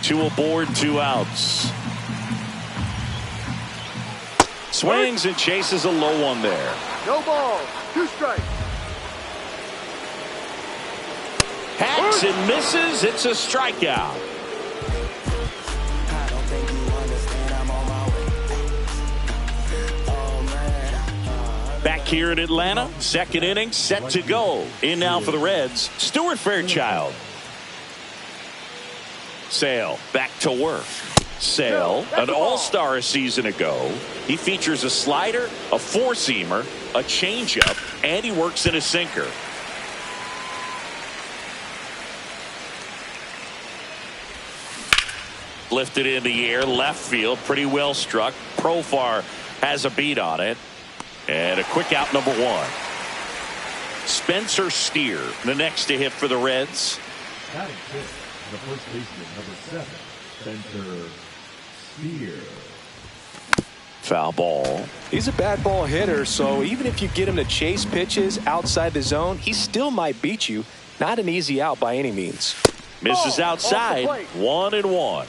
Two aboard, 2 outs. Swings and chases a low one there. No ball. 2 strikes. Hacks and misses. It's a strikeout. Back here in Atlanta, second inning set to go. In now for the Reds, Stuart Fairchild. Sale back to work. Sale, an all-star a season ago. He features a slider, a four-seamer, a changeup, and he works in a sinker. Lifted in the air, left field, pretty well struck. Profar has a beat on it. And a quick out, number 1. Spencer Steer, the next to hit for the Reds. Batting fifth, the first baseman, number 7, Spencer Steer. Foul ball. He's a bad ball hitter, so even if you get him to chase pitches outside the zone, he still might beat you. Not an easy out by any means. Misses outside, 1-1.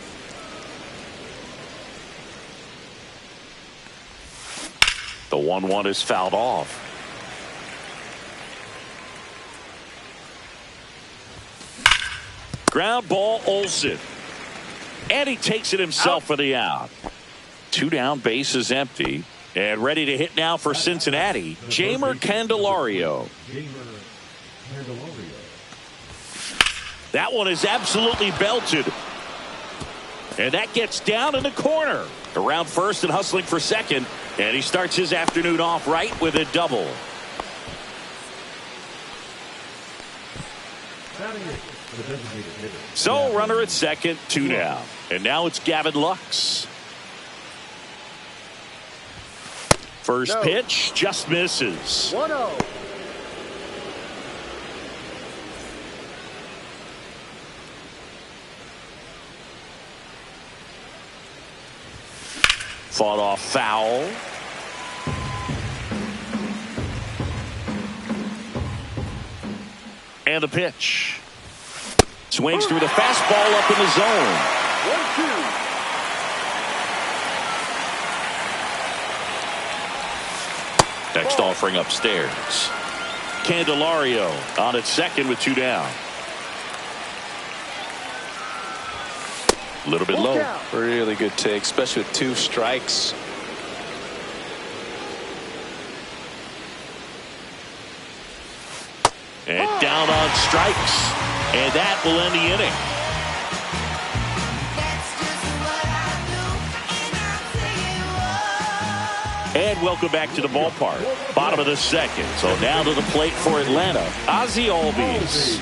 The 1-1 is fouled off. Ground ball, Olsen. And he takes it himself for the out. 2 down, bases empty. And ready to hit now for Cincinnati, Jeimer Candelario. That one is absolutely belted. And that gets down in the corner. Around first and hustling for second. And he starts his afternoon off right with a double. So runner at second, 2 down. And now it's Gavin Lux. First pitch just misses. 1-0. Fought off foul. And the pitch. Swings through the fastball up in the zone. 1-2. Next offering upstairs. Candelario on at second with 2 down. A little bit low. Really good take, especially with 2 strikes. And down on strikes. And that will end the inning. And welcome back to the ballpark. Bottom of the second. So now to the plate for Atlanta, Ozzie Albies.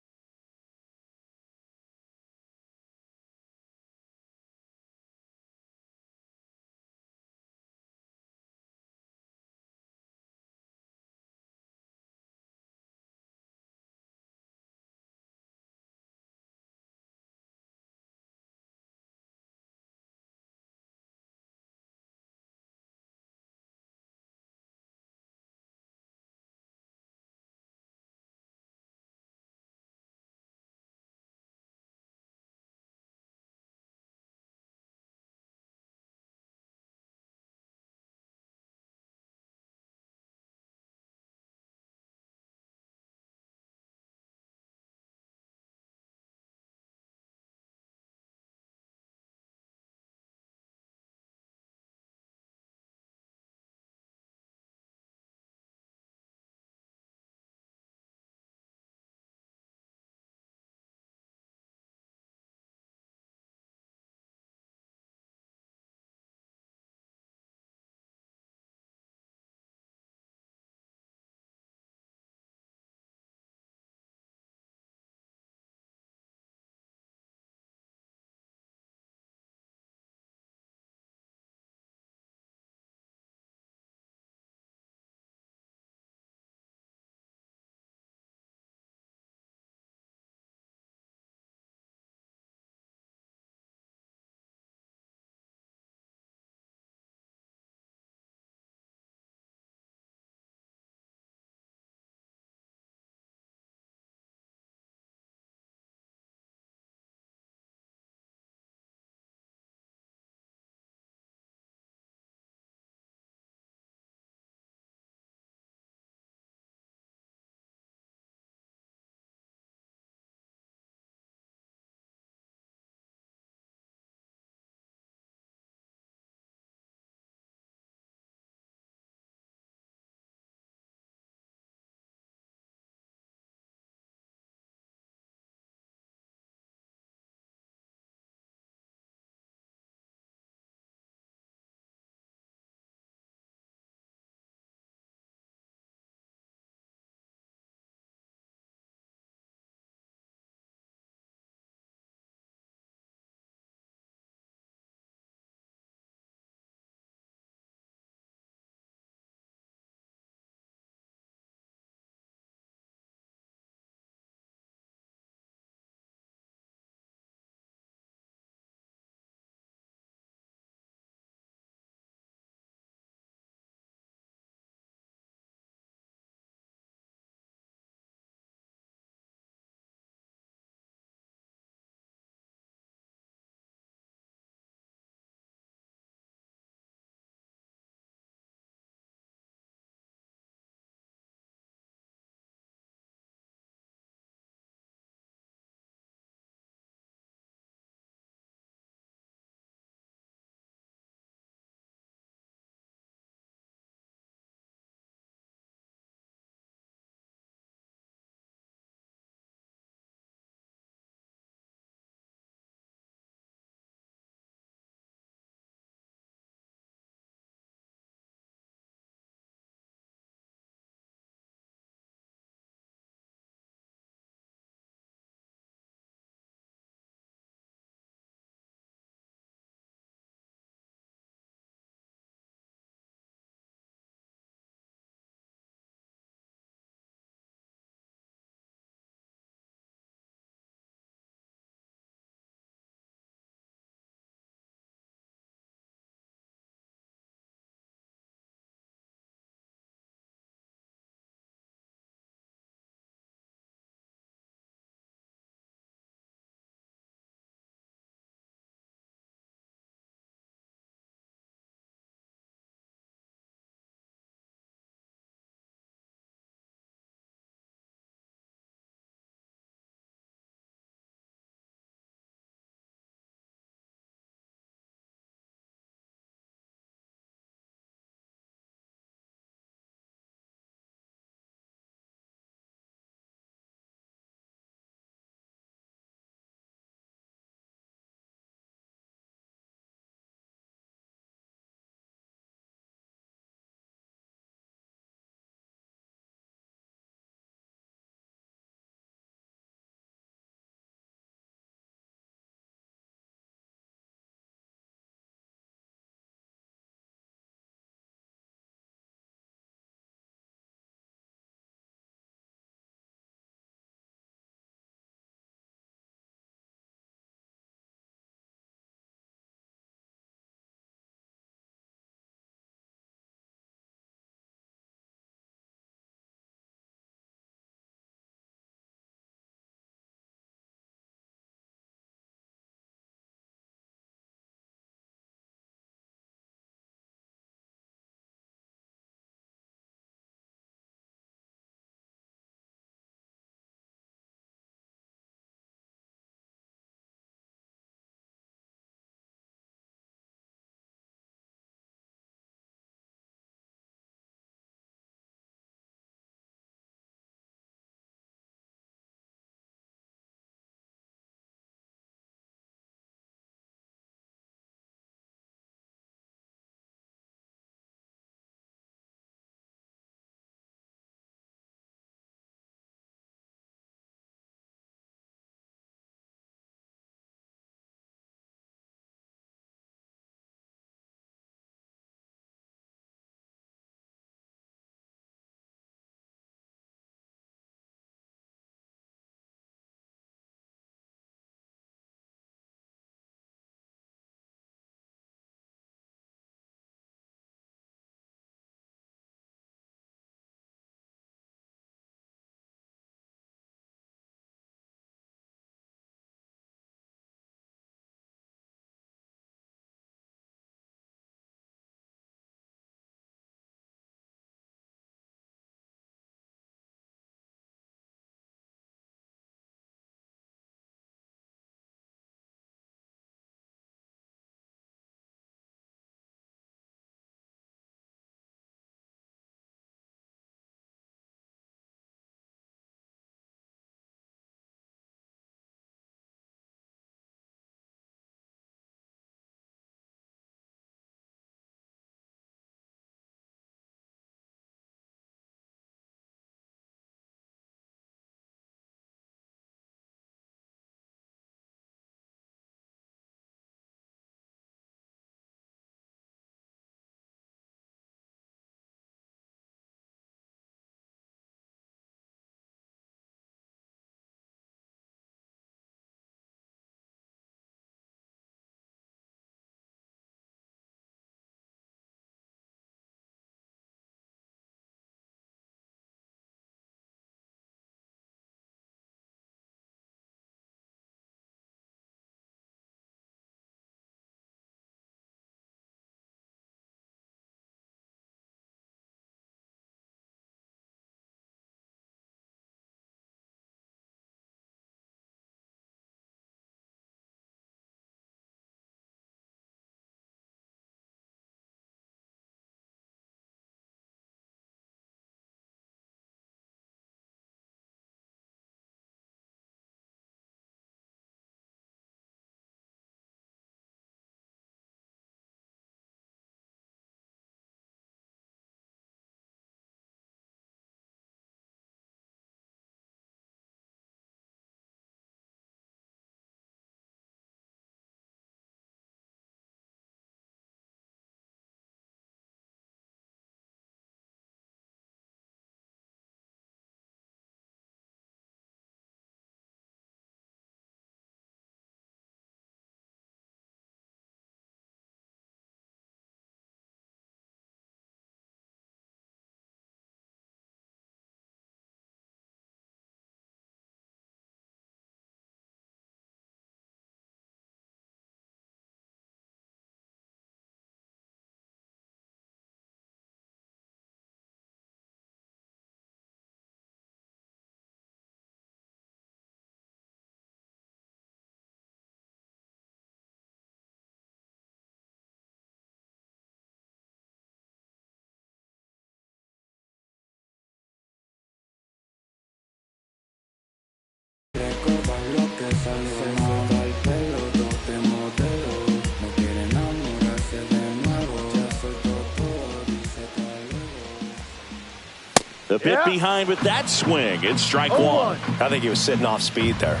The bit behind with that swing. It's strike one. I think he was sitting off speed there.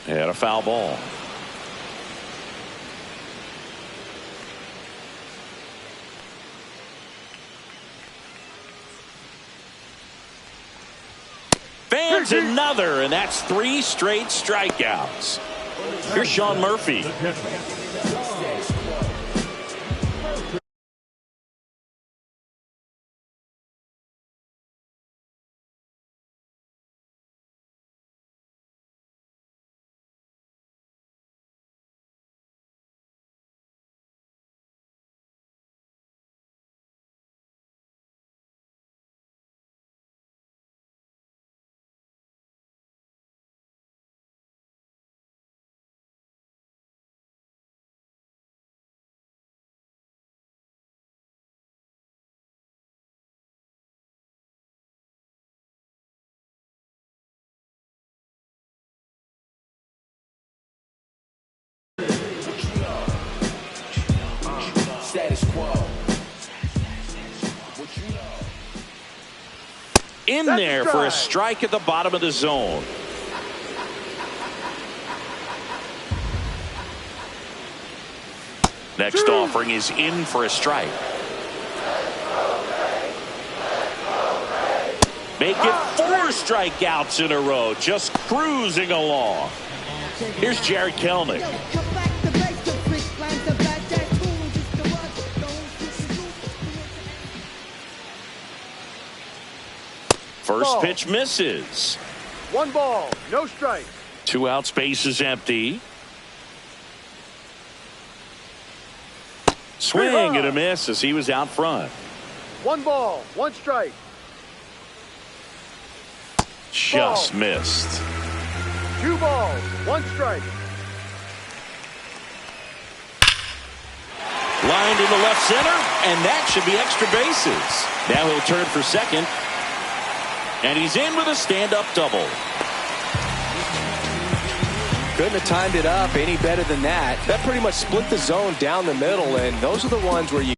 And a foul ball. Fans another, and that's 3 straight strikeouts. Here's Sean Murphy. In there for a strike at the bottom of the zone. Next offering is in for a strike. Make it 4 strikeouts in a row, just cruising along. Here's Jared Kelnick. First pitch misses. 1 ball, no strike. 2 outs, base is empty. Swing and a miss as he was out front. 1 ball, 1 strike. Just missed. 2 balls, 1 strike. Lined into left center, and that should be extra bases. Now he'll turn for second. And he's in with a stand-up double. Couldn't have timed it up any better than that. That pretty much split the zone down the middle, and those are the ones where you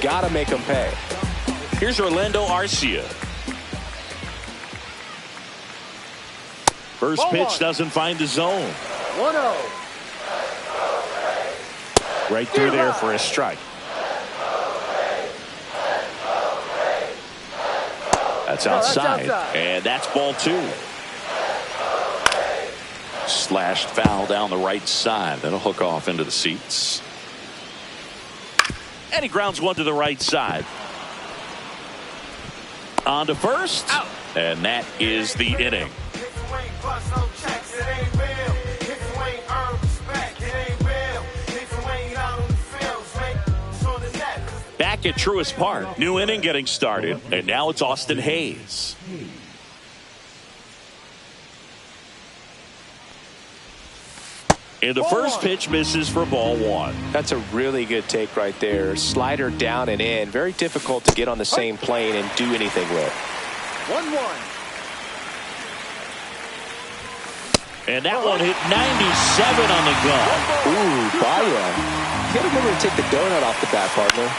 gotta make them pay. Here's Orlando Arcia. First pitch doesn't find the zone. 1-0. Right through there for a strike. That's outside. And that's ball 2. Slashed foul down the right side. That'll hook off into the seats. And he grounds one to the right side. On to first. Out. And that is the inning. Back at Truist Park. New inning getting started. And now it's Austin Hayes. And the first pitch misses for ball 1. That's a really good take right there. Slider down and in. Very difficult to get on the same plane and do anything with. 1-1. And that one hit 97 on the gun. Ooh, Baya. Can't remember to take the donut off the bat, partner.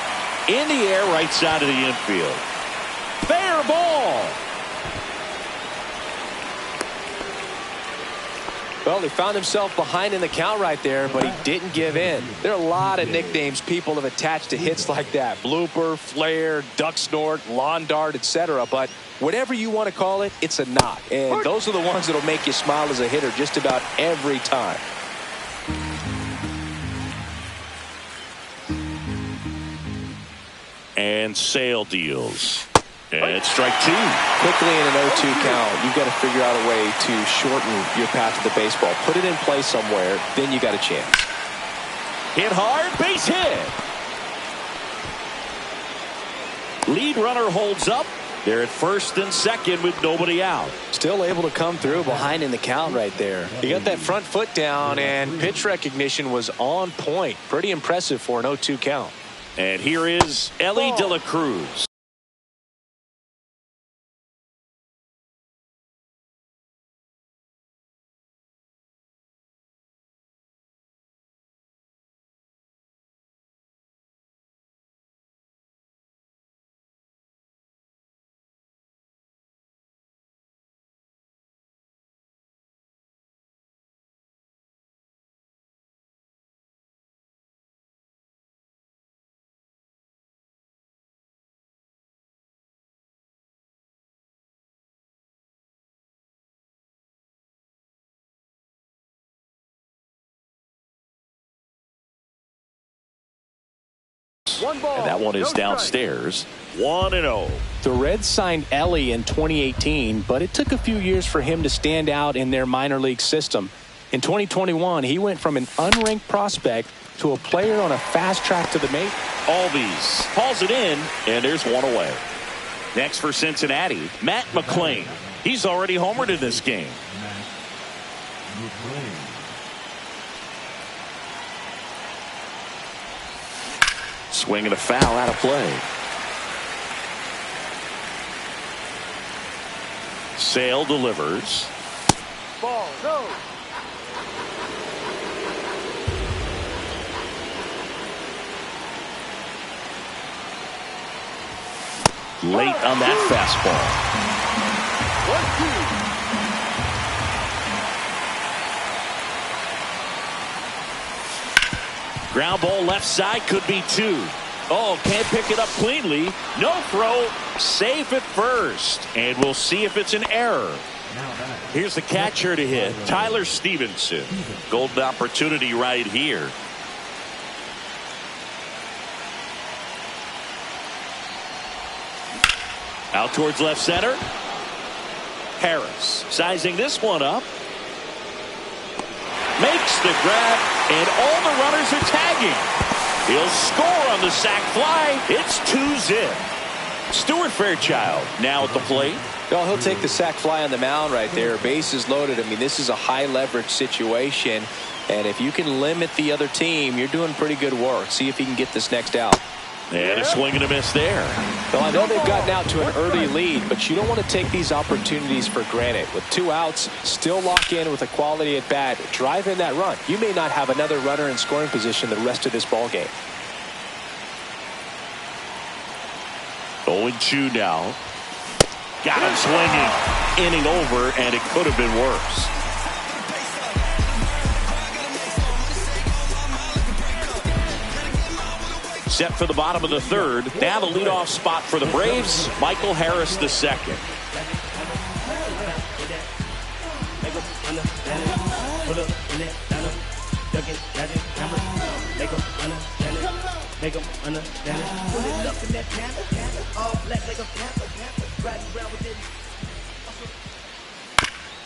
In the air, right side of the infield. Fair ball. Well, he found himself behind in the count right there, but he didn't give in. There are a lot of nicknames people have attached to hits like that. Blooper, flare, duck snort, lawn dart, etc. But whatever you want to call it, it's a knock. And those are the ones that will make you smile as a hitter just about every time. And Sale deals. And it's strike two. Quickly in an 0-2 count, you've got to figure out a way to shorten your path to the baseball. Put it in play somewhere, then you got a chance. Hit hard, base hit. Lead runner holds up. They're at first and second with nobody out. Still able to come through behind in the count right there. He got that front foot down, and pitch recognition was on point. Pretty impressive for an 0-2 count. And here is Ellie De La Cruz. One ball. And that one is downstairs. 1-0. The Reds signed Ellie in 2018, but it took a few years for him to stand out in their minor league system. In 2021, he went from an unranked prospect to a player on a fast track to the majors. Albies hauls it in, and there's one away. Next for Cincinnati, Matt McClain. He's already homered in this game. Swing and a foul out of play. Sale delivers. Ball, no. Late on that fastball. 1-2. Ground ball left side, could be two. Oh, can't pick it up cleanly. No throw. Safe at first. And we'll see if it's an error. Here's the catcher to hit, Tyler Stevenson. Golden opportunity right here. Out towards left center. Harris sizing this one up. Makes the grab, and all the runners are tagging. He'll score on the sac fly. It's 2-zip. Stuart Fairchild now at the plate. Well, he'll take the sac fly on the mound right there. Bases loaded. I mean, this is a high leverage situation. And if you can limit the other team, you're doing pretty good work. See if he can get this next out. And a swing and a miss there. Well, I know they've gotten out to an early lead, but you don't want to take these opportunities for granted. With 2 outs, still lock in with a quality at bat. Drive in that run. You may not have another runner in scoring position the rest of this ball game. 0-2 now. Got him swinging. Inning over, and it could have been worse. Set for the bottom of the third. Now the leadoff spot for the Braves, Michael Harris the second.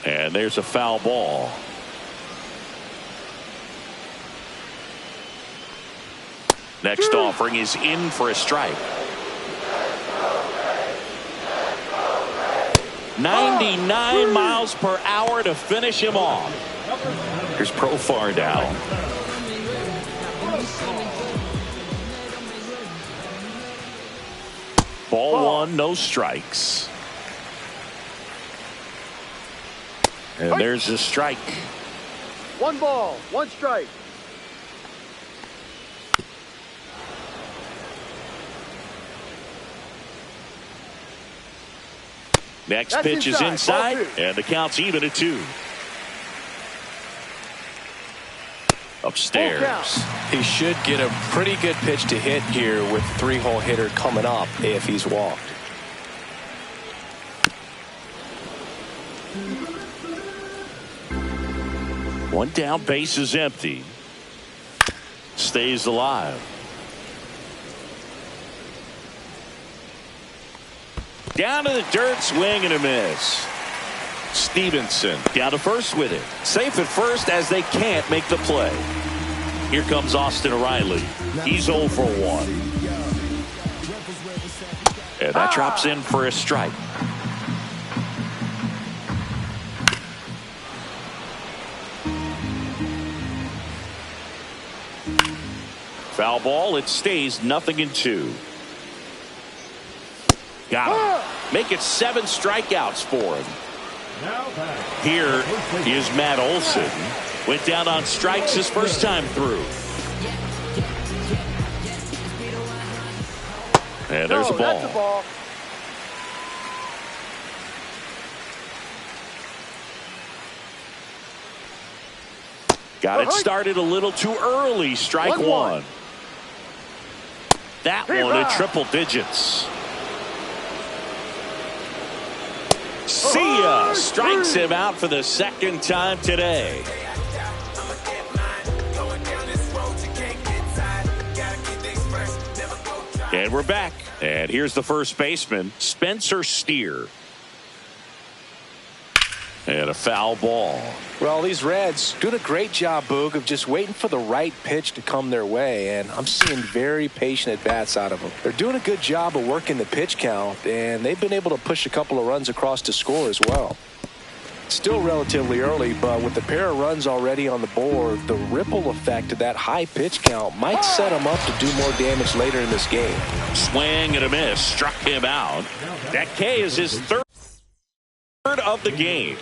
And there's a foul ball. Next offering is in for a strike. 99 miles per hour to finish him off. Here's Profar now. Ball one, no strikes. And there's a strike. 1 ball, 1 strike. Next pitch is inside, and the count's even at 2. upstairs. He should get a pretty good pitch to hit here with the 3-hole hitter coming up if he's walked. One down, base is empty. Stays alive. Down to the dirt, swing and a miss. Stevenson down to first with it. Safe at first as they can't make the play. Here comes Austin Riley. He's 0 for 1. And that drops in for a strike. Foul ball. It stays 0-2. Got him. Make it 7 strikeouts for him. Here is Matt Olson. Went down on strikes his first time through. And there's a ball. That's a ball. Got it started a little too early. Strike 1. That one at triple digits. See ya. Strikes him out for the second time today. And we're back. And here's the first baseman, Spencer Steer. And a foul ball. Well, these Reds doing a great job, Boog, of just waiting for the right pitch to come their way, and I'm seeing very patient at-bats out of them. They're doing a good job of working the pitch count, and they've been able to push a couple of runs across to score as well. Still relatively early, but with the pair of runs already on the board, the ripple effect of that high pitch count might set them up to do more damage later in this game. Swing and a miss. Struck him out. That K is his third of the game.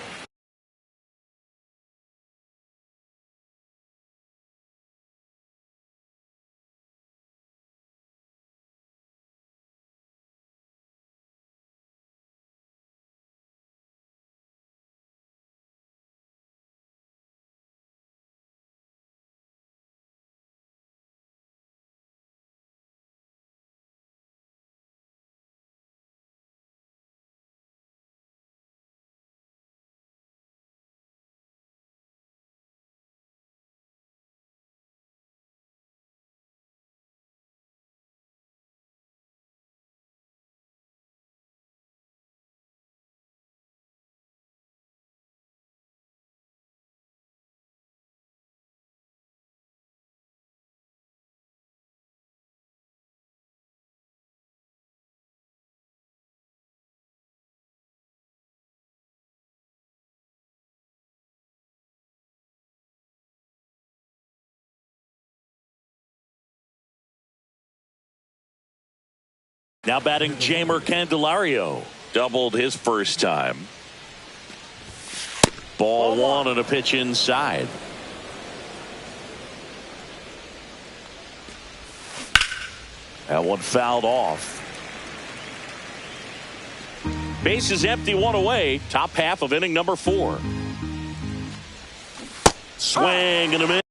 Now batting Jamer Candelario. Doubled his first time. Ball 1 and a pitch inside. That one fouled off. Base is empty, 1 away. Top half of inning number 4. Swing and a miss.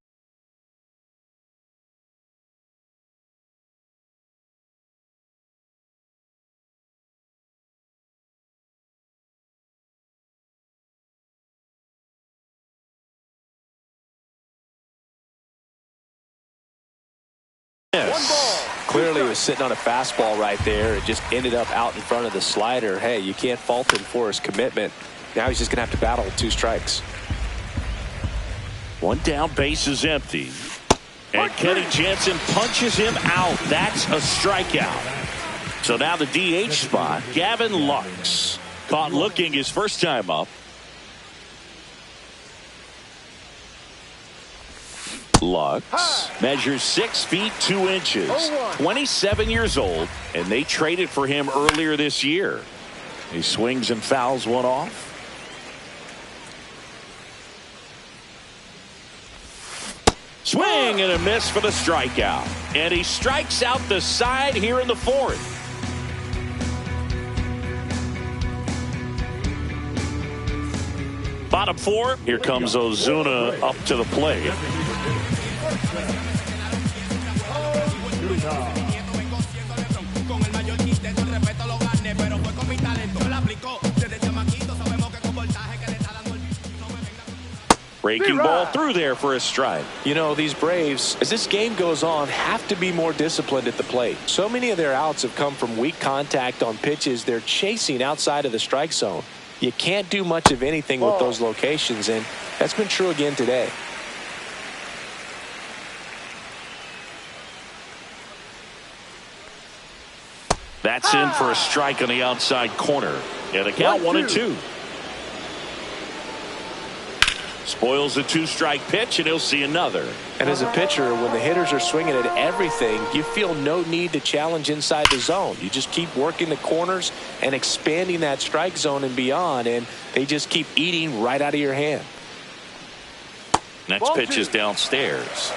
Clearly, he was sitting on a fastball right there. It just ended up out in front of the slider. Hey, you can't fault him for his commitment. Now he's just going to have to battle with 2 strikes. 1 down, base is empty. And Kenny Jansen punches him out. That's a strikeout. So now the DH spot, Gavin Lux. Caught looking his first time up. Lux measures 6 feet 2 inches, 27 years old, and they traded for him earlier this year. He swings and fouls one off. Swing and a miss for the strikeout. And he strikes out the side here in the 4th. Bottom 4, here comes Ozuna up to the plate. Breaking ball through there for a strike. You know, these Braves, as this game goes on, have to be more disciplined at the plate. So many of their outs have come from weak contact on pitches they're chasing outside of the strike zone. You can't do much of anything with those locations, and that's been true again today. That's in for a strike on the outside corner. And a count 1-2. Spoils a 2-strike pitch, and he'll see another. And as a pitcher, when the hitters are swinging at everything, you feel no need to challenge inside the zone. You just keep working the corners and expanding that strike zone and beyond, and they just keep eating right out of your hand. Next pitch is downstairs.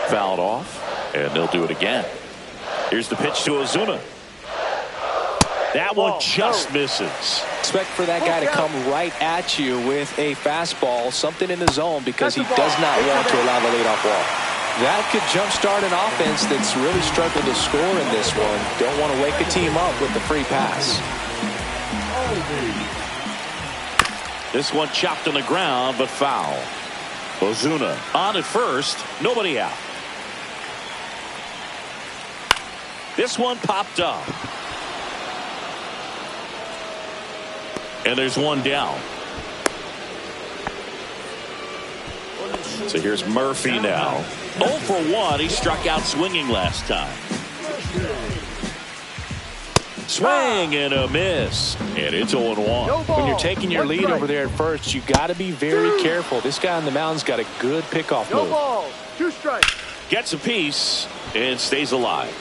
Fouled off, and they'll do it again. Here's the pitch to Ozuna. That one just misses. Expect for that guy to come right at you with a fastball, something in the zone, because he does not want to allow the leadoff walk. That could jumpstart an offense that's really struggled to score in this one. Don't want to wake a team up with the free pass. This one chopped on the ground, but foul. Ozuna on at first, nobody out. This one popped up. And there's one down. So here's Murphy now. 0 for 1. He struck out swinging last time. Swing and a miss. And it's 0-1. When you're taking your lead over there at first, you got to be very careful. This guy on the mound's got a good pickoff move. No balls. 2 strikes. Gets a piece and stays alive.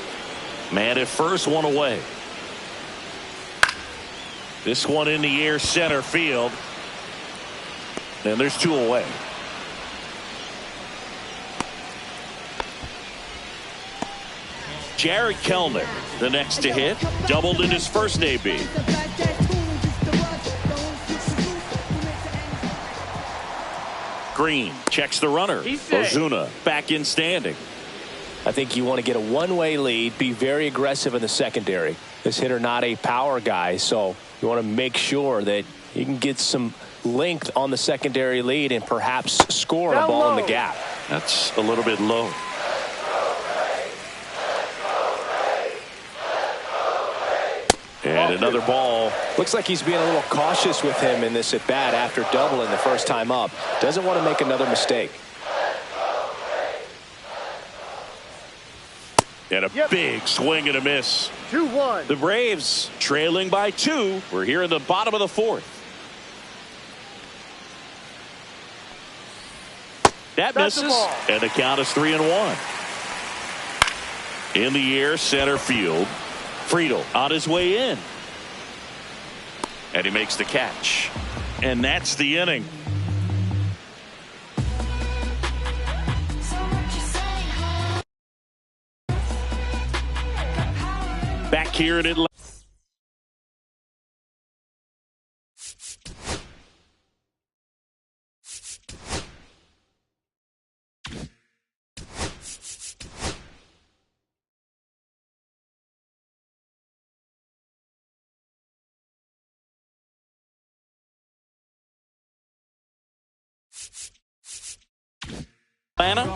Man at first, one away. This one in the air, center field. And there's 2 away. Jared Kelnick, the next to hit, doubled in his first AB. Green checks the runner. Ozuna back in standing. I think you want to get a one-way lead, be very aggressive in the secondary. This hitter not a power guy, so you want to make sure that you can get some length on the secondary lead and perhaps score a ball in the gap. That's a little bit low. And another ball. Looks like he's being a little cautious with him in this at-bat after doubling the first time up. Doesn't want to make another mistake. And a big swing and a miss. 2-1. The Braves trailing by 2. We're here in the bottom of the 4th. That misses, and the count is 3-1. In the air, center field. Friedel on his way in. And he makes the catch. And that's the inning. Back here in Atlanta.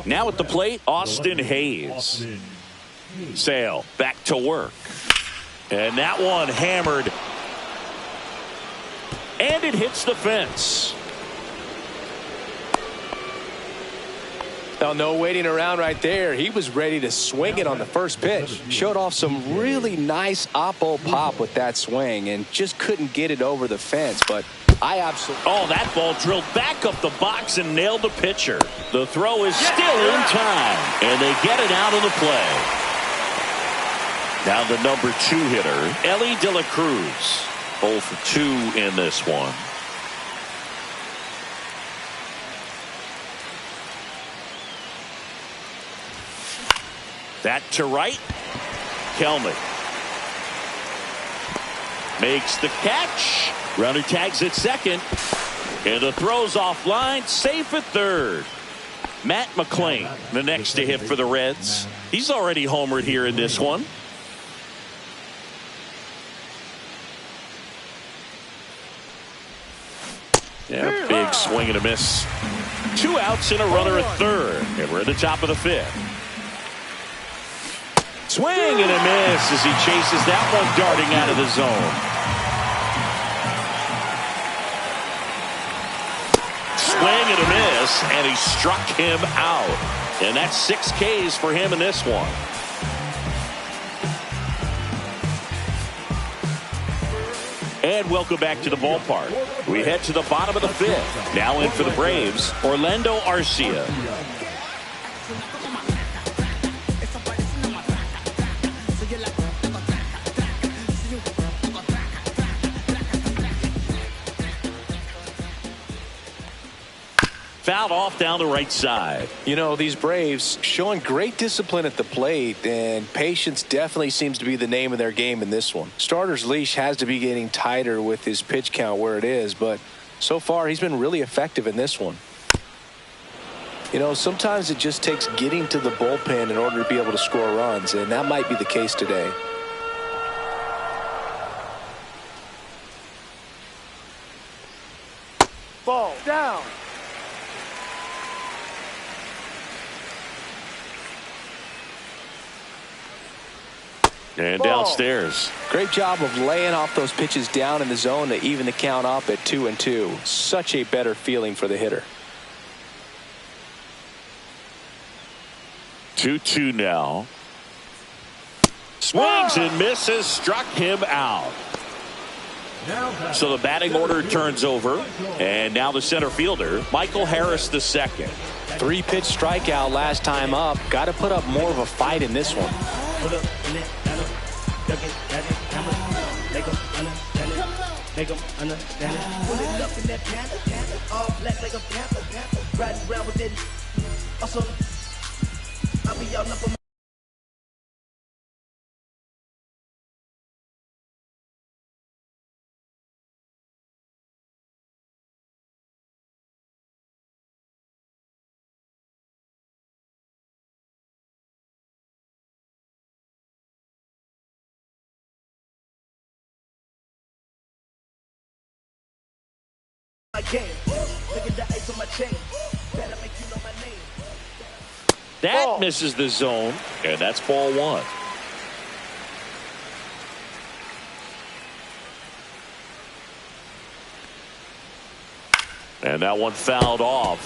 Now at the plate, Austin Hayes. Sale back to work. And that one hammered. And it hits the fence. Now, no waiting around right there. He was ready to swing it on the first pitch. Showed off some really nice oppo pop with that swing and just couldn't get it over the fence. But I absolutely... Oh, that ball drilled back up the box and nailed the pitcher. The throw is still in time. And they get it out of the play. Now the number 2 hitter, Ellie De La Cruz. 0 for 2 in this one. That to right. Kelnick makes the catch. Runner tags at second. And the throw's offline, safe at third. Matt McClain, the next to hit for the Reds. He's already homered here in this one. Yeah, big swing and a miss. 2 outs and a runner at third. And we're at the top of the 5th. Swing and a miss as he chases that one darting out of the zone. Swing and a miss, and he struck him out. And that's 6 Ks for him in this one. And welcome back to the ballpark. We head to the bottom of the 5th. Now in for the Braves, Orlando Arcia. Fouled off down the right side. You know, these Braves showing great discipline at the plate, and patience definitely seems to be the name of their game in this one. Starter's leash has to be getting tighter with his pitch count where it is, but so far he's been really effective in this one. You know, sometimes it just takes getting to the bullpen in order to be able to score runs, and that might be the case today. Ball down. And downstairs. Great job of laying off those pitches down in the zone to even the count up at 2-2. Such a better feeling for the hitter. 2-2 now. Swings and misses, struck him out. So the batting order turns over, and now the center fielder, Michael Harris II. 3-pitch strikeout last time up. Got to put up more of a fight in this one. That misses the zone, and that's ball 1. And that one fouled off.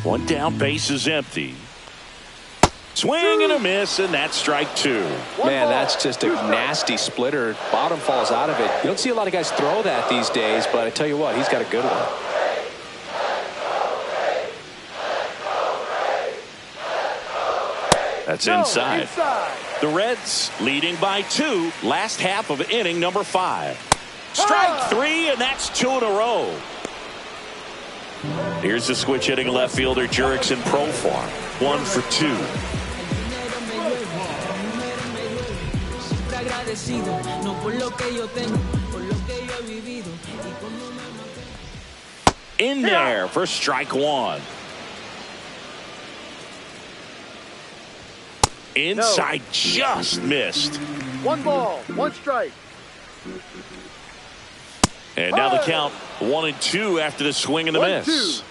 One down, base is empty. Swing and a miss, and that's strike 2. Man, that's just a nasty splitter. Bottom falls out of it. You don't see a lot of guys throw that these days, but I tell you what, he's got a good one. That's inside. The Reds leading by 2. Last half of inning number 5. Strike 3, and that's 2 in a row. Here's the switch hitting left fielder Jurickson Profar. 1 for 2. In there for strike 1. Inside, just missed. 1 ball, 1 strike. And now the count 1-2 after the swing and the miss.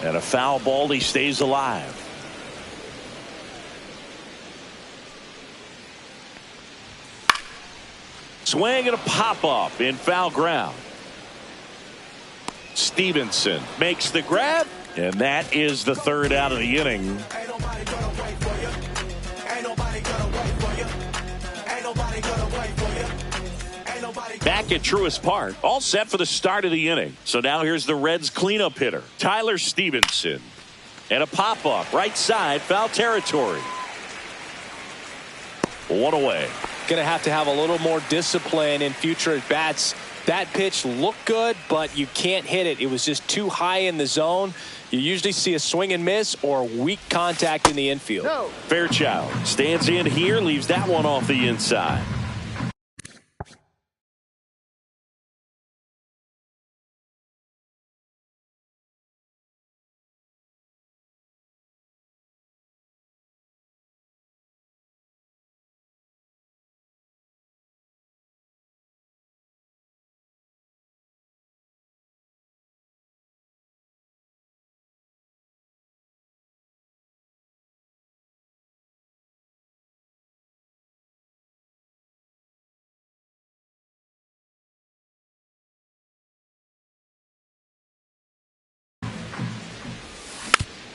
1-2. And a foul ball, he stays alive. Swing and a pop-up in foul ground. Stevenson makes the grab, and that is the 3rd out of the inning. Back at Truist Park, all set for the start of the inning. So now here's the Reds cleanup hitter, Tyler Stevenson. And a pop-up, right side, foul territory. 1 away. Going to have a little more discipline in future at-bats. That pitch looked good, but you can't hit it. It was just too high in the zone. You usually see a swing and miss or weak contact in the infield. No. Fairchild stands in here, leaves that one off the inside.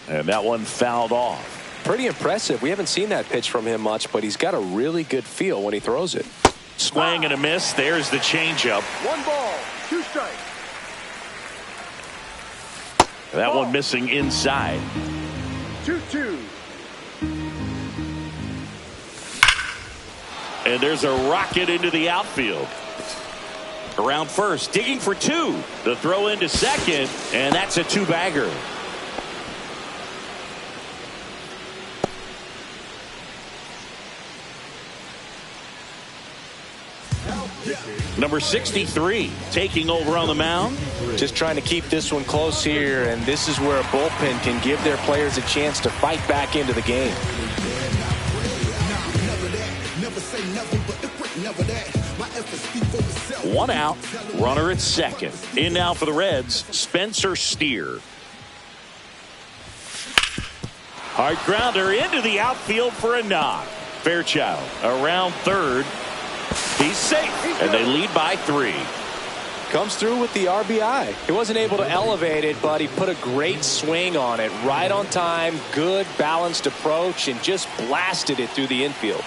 And that one fouled off. Pretty impressive. We haven't seen that pitch from him much, but he's got a really good feel when he throws it. Swing and a miss. There's the changeup. 1 ball, 2 strikes. That one missing inside. 2-2. And there's a rocket into the outfield. Around first, digging for 2. The throw into second, and that's a 2-bagger. Number 63 taking over on the mound. Just trying to keep this one close here, and this is where a bullpen can give their players a chance to fight back into the game. One out, runner at second. In now for the Reds, Spencer Steer. Hard grounder into the outfield for a knock. Fairchild around third. He's safe, and they lead by 3. Comes through with the RBI. He wasn't able to elevate it, but he put a great swing on it. Right on time, good balanced approach, and just blasted it through the infield.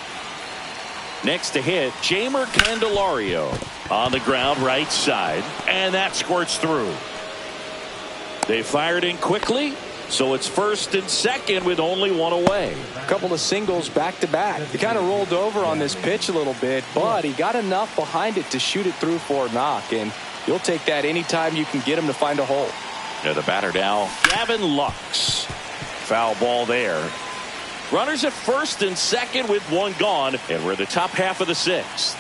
Next to hit, Jeimer Candelario on the ground right side, and that squirts through. They fired in quickly, so it's first and second with only 1 away. A couple of singles back-to-back. He kind of rolled over on this pitch a little bit, but he got enough behind it to shoot it through for a knock, and you'll take that anytime you can get him to find a hole. Yeah, the batter now, Gavin Lux. Foul ball there. Runners at first and second with 1 gone, and we're in the top half of the 6th.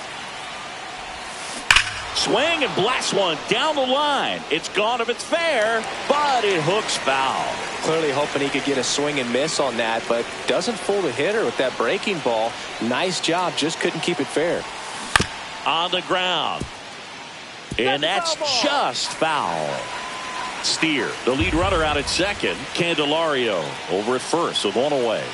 Swing and blast one down the line. It's gone if it's fair, but it hooks foul. Clearly hoping he could get a swing and miss on that, but doesn't fool the hitter with that breaking ball. Nice job, just couldn't keep it fair. On the ground. And that's just foul. Steer, the lead runner out at second. Candelario over at first with 1 away.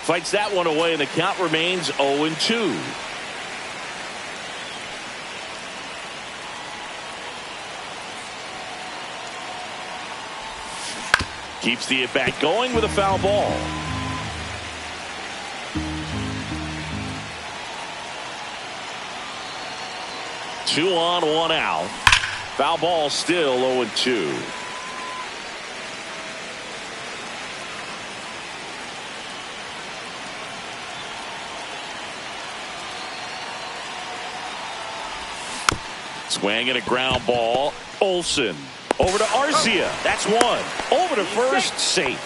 Fights that one away, and the count remains 0-2. Keeps the at-bat going with a foul ball. Two on, 1 out. Foul ball still 0-2. Swing and a ground ball. Olsen. Over to Arcia. That's 1. Over to first. Safe.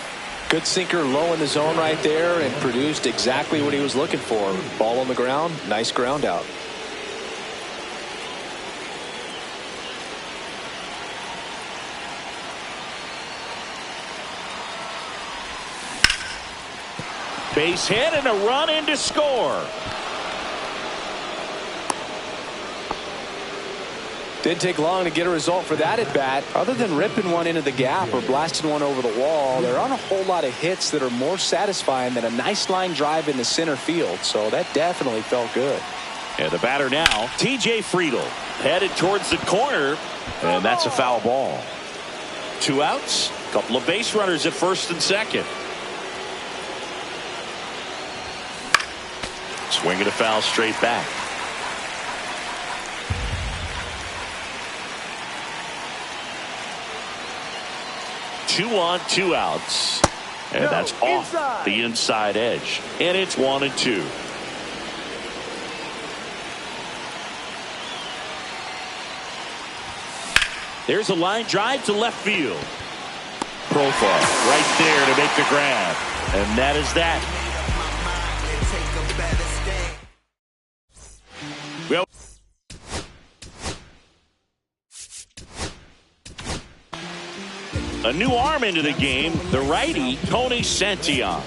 Good sinker low in the zone right there and produced exactly what he was looking for. Ball on the ground. Nice ground out. Base hit and a run in to score. Didn't take long to get a result for that at bat. Other than ripping one into the gap or blasting one over the wall, there aren't a whole lot of hits that are more satisfying than a nice line drive into center field. So that definitely felt good. And the batter now, T.J. Friedel, headed towards the corner, and that's a foul ball. 2 outs, a couple of base runners at first and second. Swinging a foul straight back. Two on, 2 outs. And that's off the inside edge. And it's 1-2. There's a line drive to left field. Profar right there to make the grab. And that is that. Well, a new arm into the game, the righty, Tony Santillan.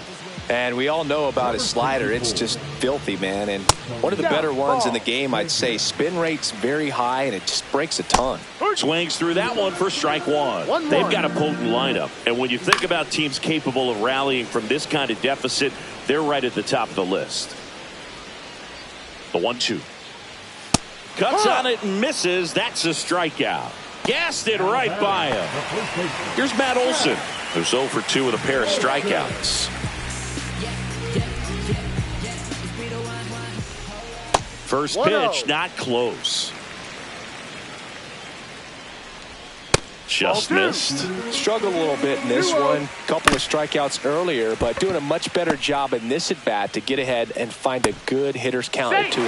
And we all know about his slider. It's just filthy, man. And one of the better ones in the game, I'd say. Spin rate's very high, and it just breaks a ton. Swings through that one for strike one. They've got a potent lineup. And when you think about teams capable of rallying from this kind of deficit, they're right at the top of the list. The 1-2. Cuts on it and misses. That's a strikeout. Gassed it right by him. Here's Matt Olson, who's 0 for 2 with a pair of strikeouts. First pitch, not close. Just missed. Struggled a little bit in this one. Couple of strikeouts earlier, but doing a much better job in this at-bat to get ahead and find a good hitter's count at 2-0. Throw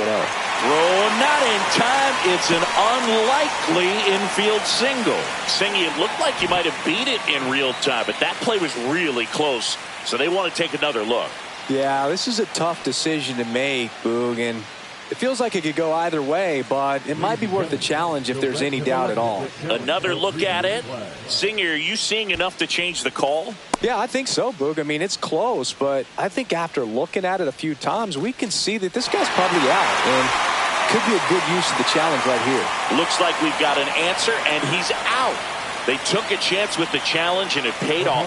not in time. It's an unlikely infield single. Singy, it looked like you might have beat it in real time, but that play was really close, so they want to take another look. Yeah, this is a tough decision to make, Boog, and it feels like it could go either way, but it might be worth the challenge if there's any doubt at all. Another look at it. Singer, are you seeing enough to change the call? Yeah, I think so, Boog. I mean, it's close, but I think after looking at it a few times, we can see that this guy's probably out, and could be a good use of the challenge right here. Looks like we've got an answer, and he's out. They took a chance with the challenge, and it paid off.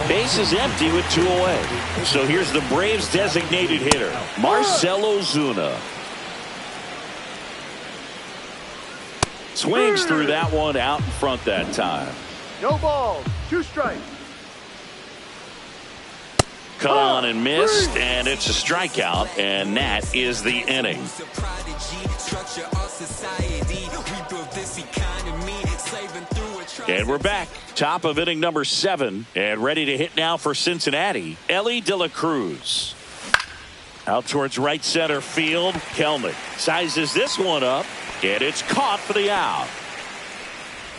Base is empty with 2 away. So here's the Braves' designated hitter, Marcell Ozuna. Swings through that one out in front that time. No balls, 2 strikes. Cut on and missed, and it's a strikeout, and that is the inning. And we're back. Top of inning number 7, and ready to hit now for Cincinnati, Elly De La Cruz. Out towards right center field. Kelnick sizes this one up, and it's caught for the out.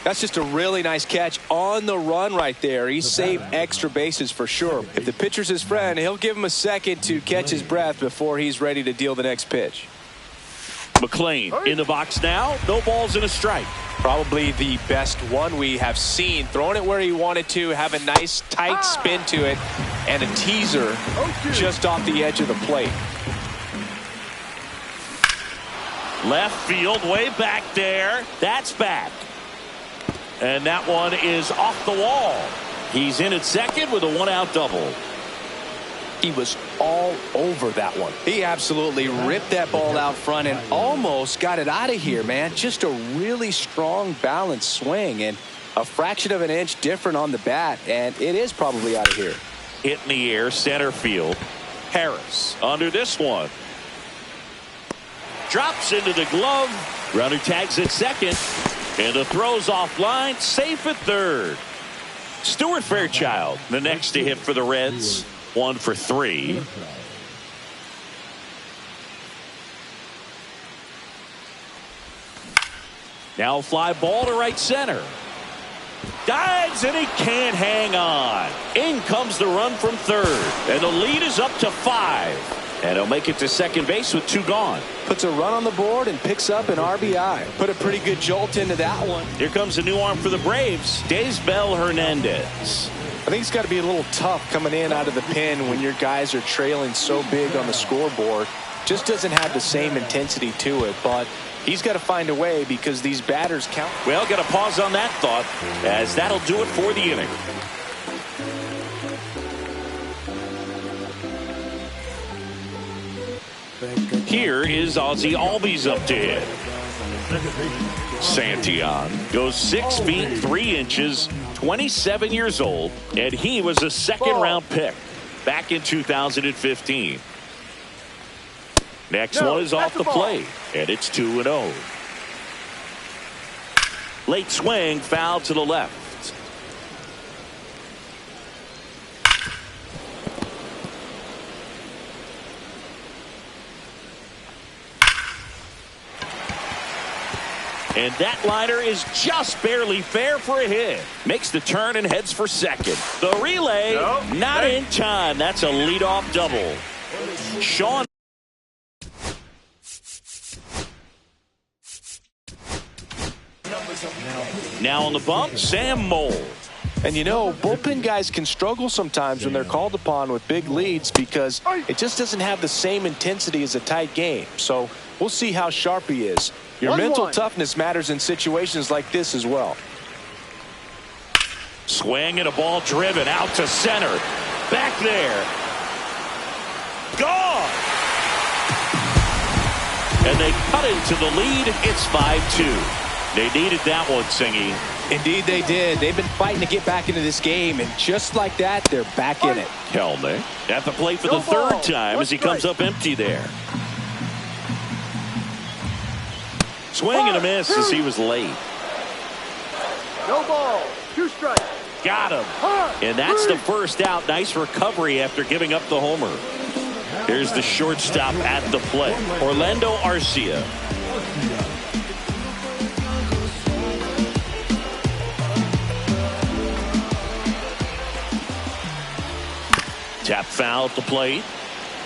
That's just a really nice catch on the run right there. He saved extra bases for sure. If the pitcher's his friend, he'll give him a second to catch his breath before he's ready to deal the next pitch. McLean in the box now. No balls and a strike. Probably the best one we have seen. Throwing it where he wanted to, have a nice tight spin to it, and a teaser just off the edge of the plate. Left field, way back there. That's back. And that one is off the wall. He's in at second with a one-out double. He was all over that one. He absolutely ripped that ball out front and almost got it out of here, man. Just a really strong, balanced swing, and a fraction of an inch different on the bat, and it is probably out of here. Hit in the air, center field. Harris under this one. Drops into the glove. Runner tags at second. And the throw's offline. Safe at third. Stuart Fairchild, the next to hit for the Reds. 1 for 3. Now fly ball to right center. Dives and he can't hang on. In comes the run from third. And the lead is up to 5. And he'll make it to second base with 2 gone. Puts a run on the board and picks up an RBI. Put a pretty good jolt into that one. Here comes a new arm for the Braves. Daysbel Hernandez. I think it's got to be a little tough coming in out of the pen when your guys are trailing so big on the scoreboard. Just doesn't have the same intensity to it, but he's got to find a way because these batters count. Well, got to pause on that thought, as that'll do it for the inning. Here is Ozzie Albies up to hit. Santillan goes 6 feet 3 inches, 27 years old, and he was a second-round pick back in 2015. Next one is off the plate, and it's 2-0. Late swing, foul to the left. And that liner is just barely fair for a hit. Makes the turn and heads for second. The relay, not in time. That's a leadoff double. Sean. Now on the bump, Sam Mole. And you know, bullpen guys can struggle sometimes when they're called upon with big leads because it just doesn't have the same intensity as a tight game. So we'll see how sharp he is. Your mental toughness matters in situations like this as well. Swing and a ball driven out to center. Back there. Gone. And they cut into the lead. It's 5-2. They needed that one, Singy. Indeed they did. They've been fighting to get back into this game, and just like that, they're back in it. Kelnick at the plate for the third time as he comes up empty there. Swing and a miss as he was late. No ball. 2 strikes. Got him. And that's the first out. Nice recovery after giving up the homer. Here's the shortstop at the plate, Orlando Arcia. Tap foul at the plate.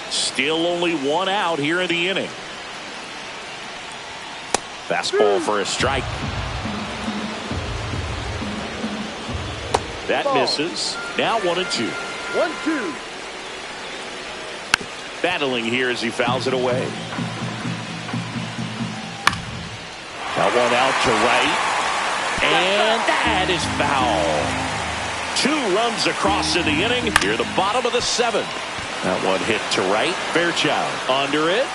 Still only 1 out here in the inning. Fastball for a strike. That misses. Now 1-2. 1-2. Battling here as he fouls it away. That one out to right. And that is foul. 2 runs across in the inning. Here the bottom of the 7th. That one hit to right. Fairchild under it.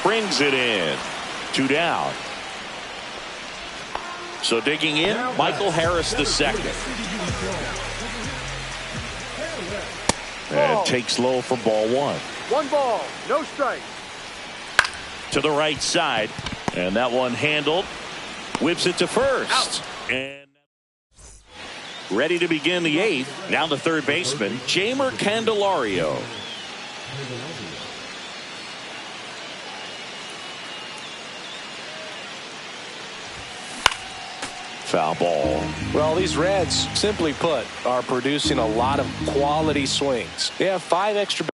Brings it in. 2 down. So digging in, Michael Harris the second. And takes low for ball 1. 1 ball, no strike. To the right side. And that one handled. Whips it to first. Out. And ready to begin the 8th. Now the third baseman, Jeimer Candelario. Foul ball. Well, these Reds, simply put, are producing a lot of quality swings. They have 5 extra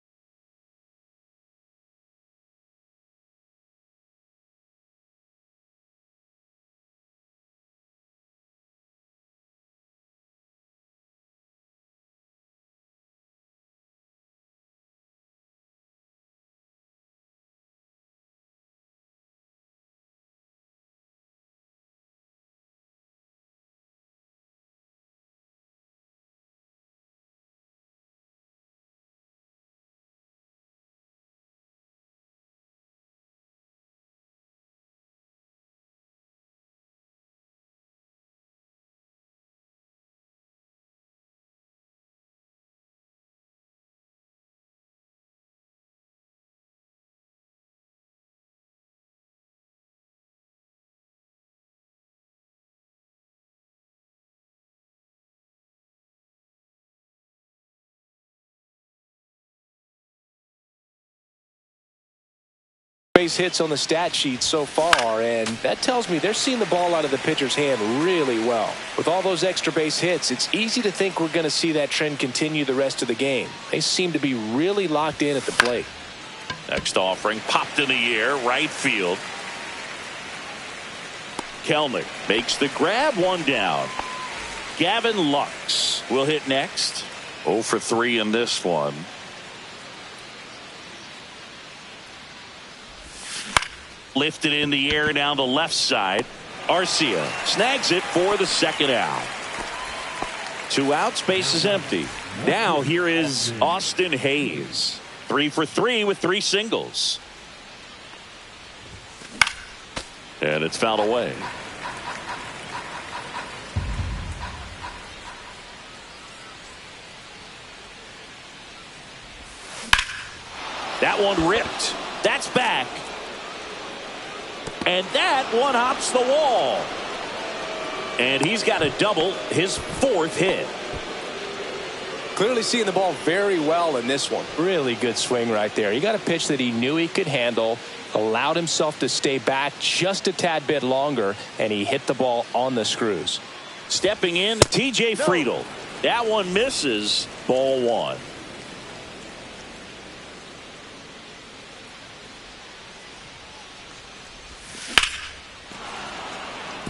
Base hits on the stat sheet so far, and that tells me they're seeing the ball out of the pitcher's hand really well. With all those extra base hits, it's easy to think we're going to see that trend continue the rest of the game. They seem to be really locked in at the plate. Next offering popped in the air, right field. Kelnick makes the grab, one down. Gavin Lux will hit next. 0 for 3 in this one. Lifted in the air down the left side. Arcia snags it for the second out. 2 outs, base is empty. Now here is Austin Hayes. 3 for 3 with 3 singles. And it's fouled away. That one ripped. That's back. And that one hops the wall. And he's got a double, his 4th hit. Clearly seeing the ball very well in this one. Really good swing right there. He got a pitch that he knew he could handle, allowed himself to stay back just a tad bit longer, and he hit the ball on the screws. Stepping in, TJ Friedl. That one misses, ball 1.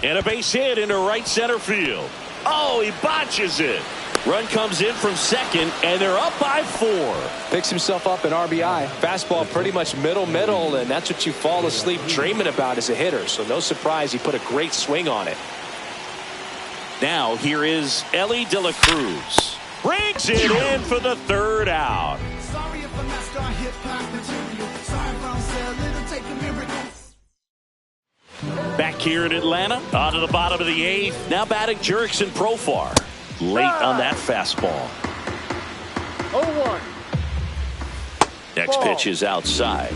And a base hit into right center field. Oh, he botches it. Run comes in from second, and they're up by 4. Picks himself up an RBI. Fastball pretty much middle, and that's what you fall asleep dreaming about as a hitter. So no surprise he put a great swing on it. Now here is Ellie De La Cruz. Brings it in for the 3rd out. Sorry if I'm not star hip hop material. Sorry if I'm selling, take a miracle. Back here in Atlanta, on to the bottom of the 8th. Now batting Jurickson Profar. Late on that fastball. 0-1. Next pitch is outside.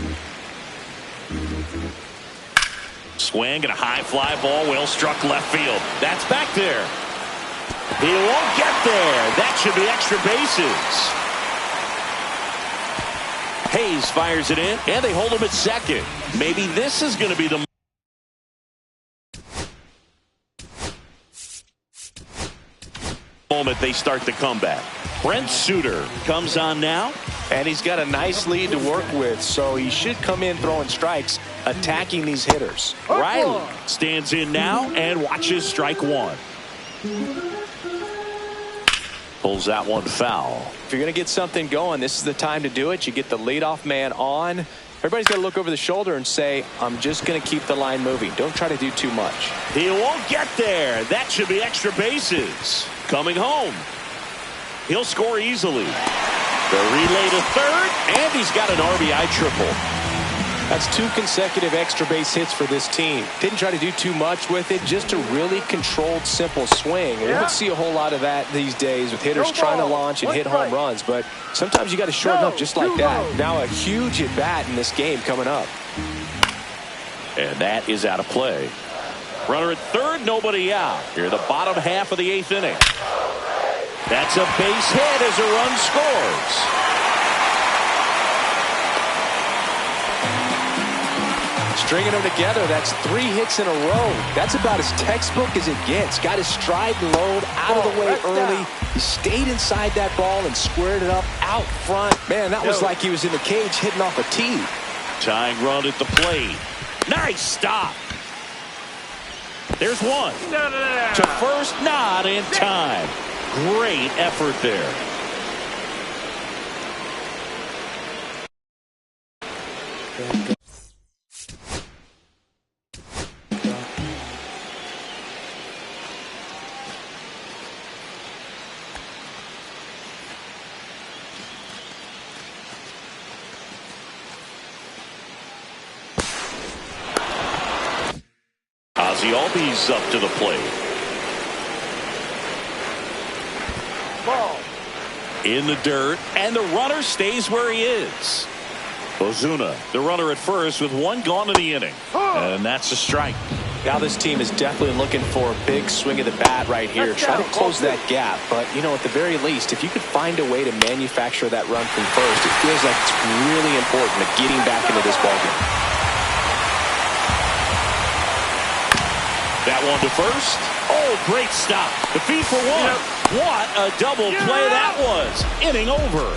Swing and a high fly ball, well struck left field. That's back there. He won't get there. That should be extra bases. Hayes fires it in, and they hold him at second. Maybe this is going to be the moment they start the comeback. Brent Suter comes on now. And he's got a nice lead to work with, so he should come in throwing strikes, attacking these hitters. Riley stands in now and watches strike 1. Pulls that one foul. If you're going to get something going, this is the time to do it. You get the leadoff man on. Everybody's got to look over the shoulder and say, I'm just going to keep the line moving. Don't try to do too much. He won't get there. That should be extra bases. Coming home. He'll score easily. The relay to third, and he's got an RBI triple. That's 2 consecutive extra base hits for this team. Didn't try to do too much with it, just a really controlled, simple swing. We don't see a whole lot of that these days with hitters trying to launch and hit home runs, but sometimes you got to shorten up just like that. Now a huge at bat in this game coming up. And that is out of play. Runner at third, nobody out. Here the bottom half of the 8th inning. That's a base hit as a run scores. Stringing them together, that's 3 hits in a row. That's about as textbook as it gets. Got his stride and load out of the way early. He stayed inside that ball and squared it up out front. Man, that was like he was in the cage hitting off a tee. Tying run at the plate. Nice stop. There's one. To first, not in time. Great effort there. Ozzie Albies up to the plate. Ball. In the dirt, and the runner stays where he is. Ozuna, the runner at first with 1 gone in the inning. And that's a strike. Now this team is definitely looking for a big swing of the bat right here. Try to close that gap. But, you know, at the very least, if you could find a way to manufacture that run from first, it feels like it's really important to getting back into this ballgame. That one to first. Oh, great stop. The feed for one. What a double play that was. Inning over.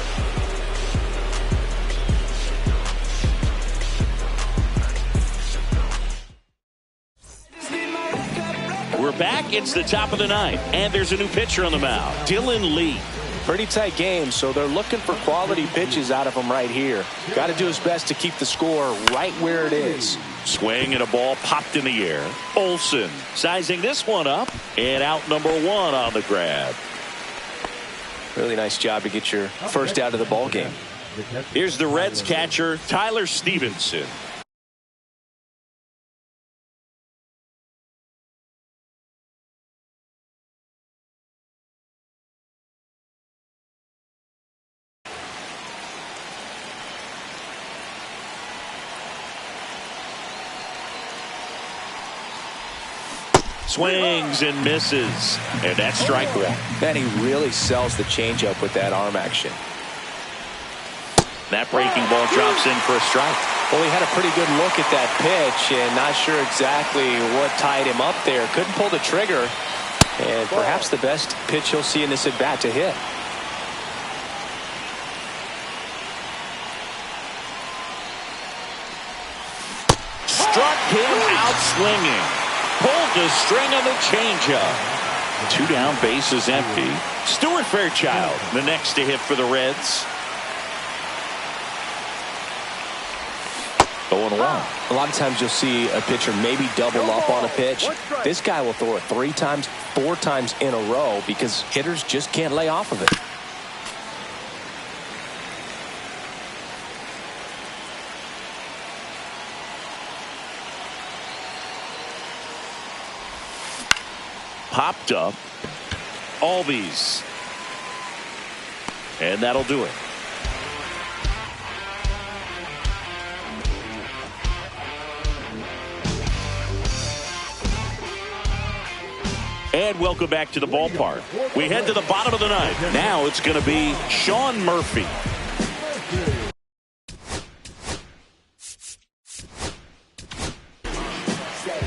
We're back. It's the top of the ninth, and there's a new pitcher on the mound, Dylan Lee. Pretty tight game, so they're looking for quality pitches out of him right here. Got to do his best to keep the score right where it is. Swing and a ball popped in the air. Olsen sizing this one up, and out number one on the grab. Really nice job to get your first out of the ball game. Here's the Reds catcher, Tyler Stevenson. Swings and misses, and that's strike one. And he really sells the changeup with that arm action. That breaking ball drops in for a strike. Well, he had a pretty good look at that pitch and not sure exactly what tied him up there. Couldn't pull the trigger, and perhaps the best pitch he'll see in this at bat to hit. Struck him out swinging. Pulled the string on the changeup. 2 down, bases empty. Stuart Fairchild, the next to hit for the Reds. 0-1. A lot of times you'll see a pitcher maybe double up on a pitch. This guy will throw it 3 times, 4 times in a row because hitters just can't lay off of it. Popped up. Albies. And that'll do it. And welcome back to the ballpark. We head to the bottom of the ninth. Now it's going to be Sean Murphy.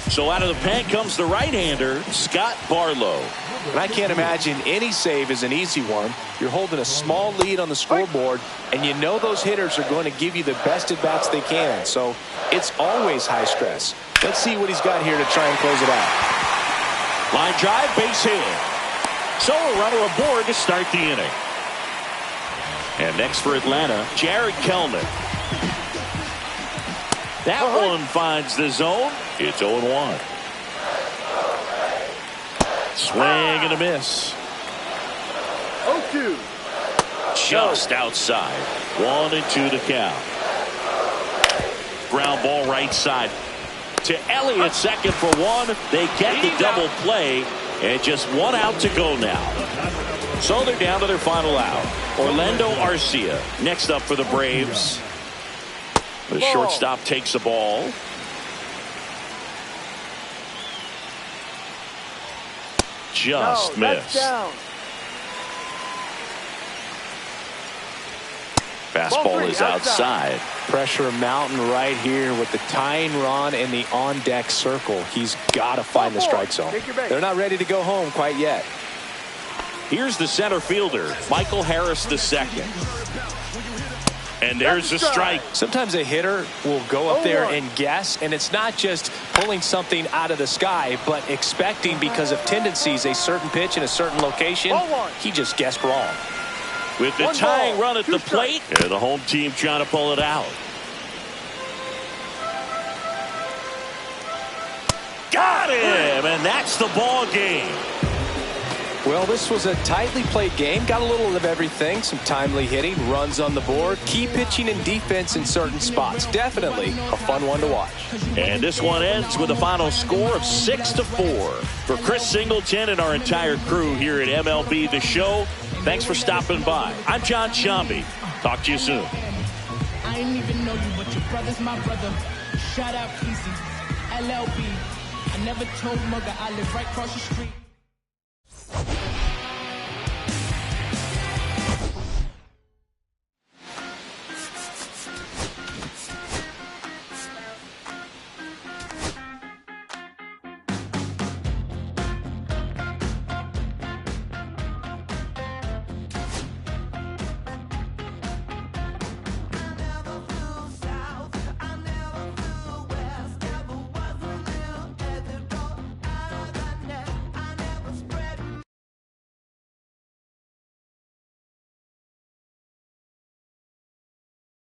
So out of the pen comes the right-hander, Scott Barlow. And I can't imagine any save is an easy one. You're holding a small lead on the scoreboard, and you know those hitters are going to give you the best at-bats they can. So it's always high stress. Let's see what he's got here to try and close it out. Line drive, base hit. So a runner aboard to start the inning. And next for Atlanta, Jared Kelman. That one finds the zone. It's 0-1. Swing and a miss. 0-2. Just outside. 1-2 to count. Ground ball right side. To Elliott, second for one. They get the double play. And just 1 out to go now. So they're down to their final out. Orlando Arcia next up for the Braves. The shortstop takes the ball. Just missed. Fastball is outside. Pressure mountain right here with the tying run in the on-deck circle. He's got to find the strike zone. They're not ready to go home quite yet. Here's the center fielder, Michael Harris II. And there's a strike. Sometimes a hitter will go up there and guess, and it's not just pulling something out of the sky, but expecting because of tendencies a certain pitch in a certain location. He just guessed wrong. With the tying run at the plate, and the home team trying to pull it out. Got him, and that's the ball game. Well, this was a tightly played game. Got a little of everything. Some timely hitting, runs on the board, key pitching and defense in certain spots. Definitely a fun one to watch. And this one ends with a final score of 6-4. For Chris Singleton and our entire crew here at MLB The Show, thanks for stopping by. I'm John Shambi. Talk to you soon. I ain't even know you, but your brother's my brother. Shout out Casey, LLB. I never told Mugga I live right across the street.